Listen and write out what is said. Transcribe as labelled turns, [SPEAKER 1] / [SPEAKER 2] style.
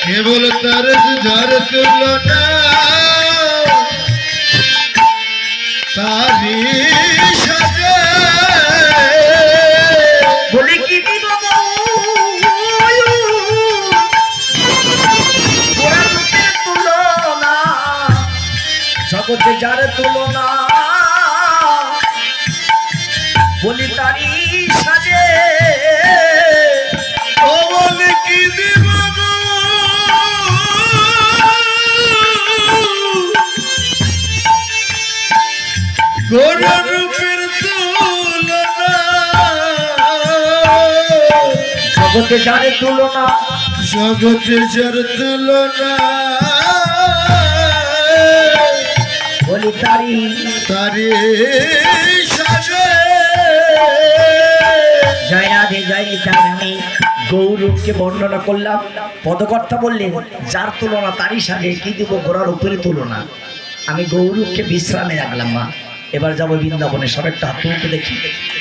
[SPEAKER 1] কেবল তার যার তুলনা তারি সাজে
[SPEAKER 2] বলে কি দিব তুলনা জগতে যার তুলনা বলি তারি সাজে
[SPEAKER 1] ও বলে কি দিব গোরা রূপের তুলনা
[SPEAKER 2] জগতে যার তুলনা
[SPEAKER 1] জগতে যার তুলনা
[SPEAKER 2] বলি তারি
[SPEAKER 1] তারি সাজে
[SPEAKER 2] জয় রাধে জয় নিতাই। আমি গৌরূপকে বর্ণনা করলাম, পদকর্তা বললেন যার তুলনা তারই সাজে, কি দিব ঘোড়ার উপরে তুলনা। আমি গৌরূপকে বিশ্রামে রাখলাম মা। এবার যাবো বৃন্দাবনে, সব একটা হাত তুলতে দেখি।